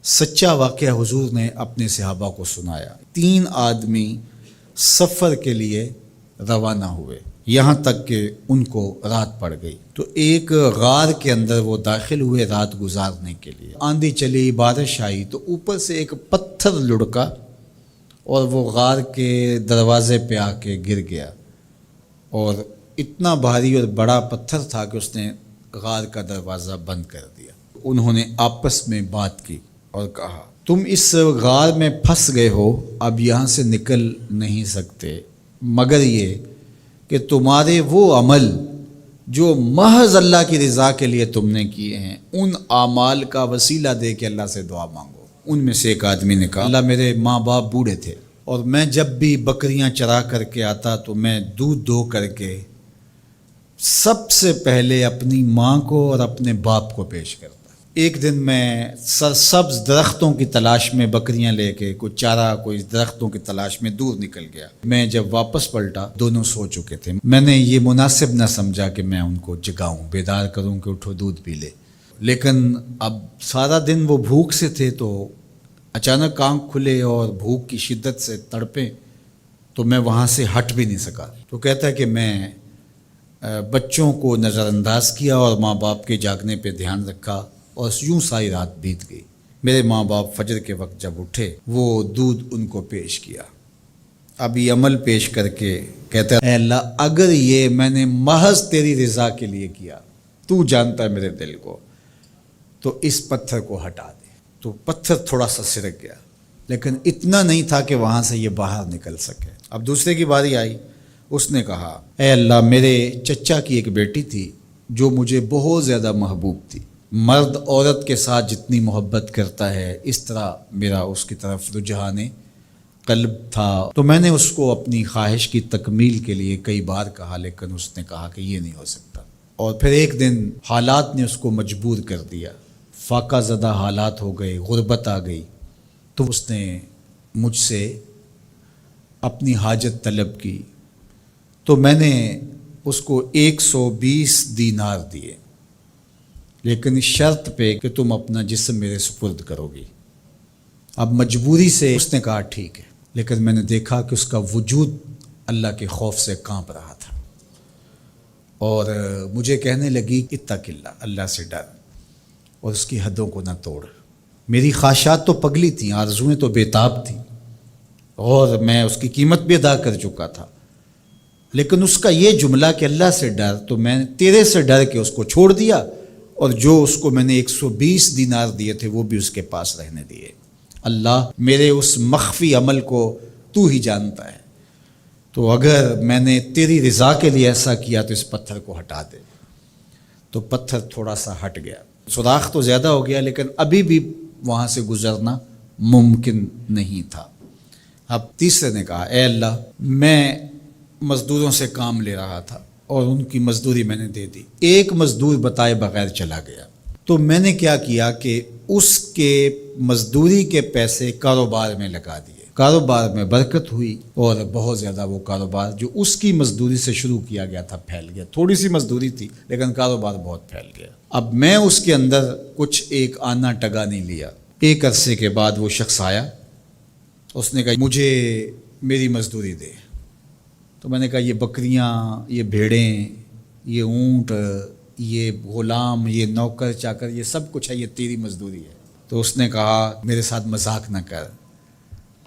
سچا واقعہ حضور نے اپنے صحابہ کو سنایا۔ 3 آدمی سفر کے لیے روانہ ہوئے، یہاں تک کہ ان کو رات پڑ گئی، تو ایک غار کے اندر وہ داخل ہوئے رات گزارنے کے لیے۔ آندھی چلی، بارش آئی، تو اوپر سے ایک پتھر لڑکا اور وہ غار کے دروازے پہ آ کے گر گیا، اور اتنا بھاری اور بڑا پتھر تھا کہ اس نے غار کا دروازہ بند کر دیا۔ انہوں نے آپس میں بات کی اور کہا، تم اس غار میں پھنس گئے ہو، اب یہاں سے نکل نہیں سکتے مگر یہ کہ تمہارے وہ عمل جو محض اللہ کی رضا کے لیے تم نے کیے ہیں، ان اعمال کا وسیلہ دے کے اللہ سے دعا مانگو۔ ان میں سے ایک آدمی نے کہا، اللہ میرے ماں باپ بوڑھے تھے، اور میں جب بھی بکریاں چرا کر کے آتا تو میں دودھ دو کر کے سب سے پہلے اپنی ماں کو اور اپنے باپ کو پیش کرتا۔ ایک دن میں سرسبز درختوں کی تلاش میں بکریاں لے کے کوئی چارہ، کوئی درختوں کی تلاش میں دور نکل گیا۔ میں جب واپس پلٹا، دونوں سو چکے تھے۔ میں نے یہ مناسب نہ سمجھا کہ میں ان کو جگاؤں، بیدار کروں کہ اٹھو دودھ پی لے، لیکن اب سارا دن وہ بھوک سے تھے، تو اچانک آنکھ کھلے اور بھوک کی شدت سے تڑپے، تو میں وہاں سے ہٹ بھی نہیں سکا۔ تو کہتا ہے کہ میں بچوں کو نظر انداز کیا اور ماں باپ کے جاگنے پہ دھیان رکھا، اور یوں ساری رات بیت گئی۔ میرے ماں باپ فجر کے وقت جب اٹھے، وہ دودھ ان کو پیش کیا۔ اب یہ عمل پیش کر کے کہتا ہے، اے اللہ اگر یہ میں نے محض تیری رضا کے لیے کیا، تو جانتا ہے میرے دل کو، تو اس پتھر کو ہٹا دے۔ تو پتھر تھوڑا سا سرک گیا، لیکن اتنا نہیں تھا کہ وہاں سے یہ باہر نکل سکے۔ اب دوسرے کی باری آئی، اس نے کہا، اے اللہ میرے چچا کی ایک بیٹی تھی جو مجھے بہت زیادہ محبوب تھی، مرد عورت کے ساتھ جتنی محبت کرتا ہے اس طرح میرا اس کی طرف رجحان قلب تھا، تو میں نے اس کو اپنی خواہش کی تکمیل کے لیے کئی بار کہا، لیکن اس نے کہا کہ یہ نہیں ہو سکتا۔ اور پھر ایک دن حالات نے اس کو مجبور کر دیا، فاقہ زدہ حالات ہو گئے، غربت آ گئی، تو اس نے مجھ سے اپنی حاجت طلب کی، تو میں نے اس کو 120 دینار دیے، لیکن شرط پہ کہ تم اپنا جسم میرے سپرد کرو گی۔ اب مجبوری سے اس نے کہا ٹھیک ہے، لیکن میں نے دیکھا کہ اس کا وجود اللہ کے خوف سے کانپ رہا تھا، اور مجھے کہنے لگی، اتق اللہ، اللہ سے ڈر اور اس کی حدوں کو نہ توڑ۔ میری خواہشات تو پگلی تھیں، آرزوئیں تو بےتاب تھیں، اور میں اس کی قیمت بھی ادا کر چکا تھا، لیکن اس کا یہ جملہ کہ اللہ سے ڈر، تو میں نے تیرے سے ڈر کے اس کو چھوڑ دیا، اور جو اس کو میں نے 120 دینار دیے تھے وہ بھی اس کے پاس رہنے دیے۔ اللہ میرے اس مخفی عمل کو تو ہی جانتا ہے، تو اگر میں نے تیری رضا کے لیے ایسا کیا تو اس پتھر کو ہٹا دے۔ تو پتھر تھوڑا سا ہٹ گیا، سوراخ تو زیادہ ہو گیا، لیکن ابھی بھی وہاں سے گزرنا ممکن نہیں تھا۔ اب تیسرے نے کہا، اے اللہ میں مزدوروں سے کام لے رہا تھا اور ان کی مزدوری میں نے دے دی، ایک مزدور بتائے بغیر چلا گیا، تو میں نے کیا کیا کہ اس کے مزدوری کے پیسے کاروبار میں لگا دیے، کاروبار میں برکت ہوئی، اور بہت زیادہ وہ کاروبار جو اس کی مزدوری سے شروع کیا گیا تھا پھیل گیا۔ تھوڑی سی مزدوری تھی لیکن کاروبار بہت پھیل گیا۔ اب میں اس کے اندر کچھ ایک آنا ٹگا نہیں لیا۔ ایک عرصے کے بعد وہ شخص آیا، اس نے کہا مجھے میری مزدوری دے۔ تو میں نے کہا یہ بکریاں، یہ بھیڑیں، یہ اونٹ، یہ غلام، یہ نوکر چاکر، یہ سب کچھ ہے، یہ تیری مزدوری ہے۔ تو اس نے کہا میرے ساتھ مذاق نہ کر،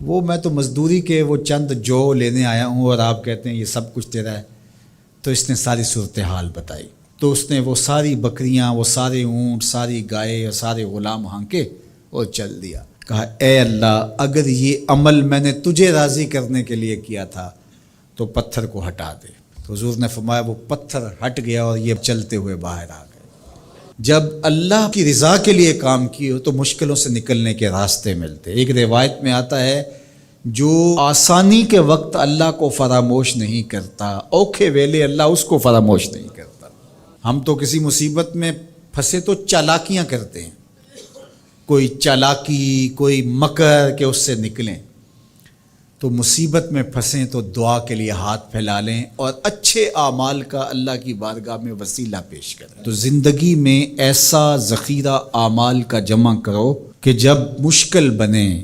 وہ میں تو مزدوری کے وہ چند جو لینے آیا ہوں، اور آپ کہتے ہیں یہ سب کچھ تیرا ہے۔ تو اس نے ساری صورتحال بتائی، تو اس نے وہ ساری بکریاں، وہ سارے اونٹ، ساری گائے اور سارے غلام ہانکے اور چل دیا۔ کہا اے اللہ اگر یہ عمل میں نے تجھے راضی کرنے کے لیے کیا تھا تو پتھر کو ہٹا دے۔ تو حضور نے فرمایا وہ پتھر ہٹ گیا اور یہ چلتے ہوئے باہر آ گئے۔ جب اللہ کی رضا کے لیے کام کیے ہو تو مشکلوں سے نکلنے کے راستے ملتے۔ ایک روایت میں آتا ہے، جو آسانی کے وقت اللہ کو فراموش نہیں کرتا، اوکھے ویلے اللہ اس کو فراموش نہیں کرتا۔ ہم تو کسی مصیبت میں پھنسے تو چالاکیاں کرتے ہیں، کوئی چالاکی، کوئی مکر کہ اس سے نکلیں، تو مصیبت میں پھنسیں تو دعا کے لیے ہاتھ پھیلا لیں اور اچھے اعمال کا اللہ کی بارگاہ میں وسیلہ پیش کریں. تو زندگی میں ایسا ذخیرہ اعمال کا جمع کرو کہ جب مشکل بنے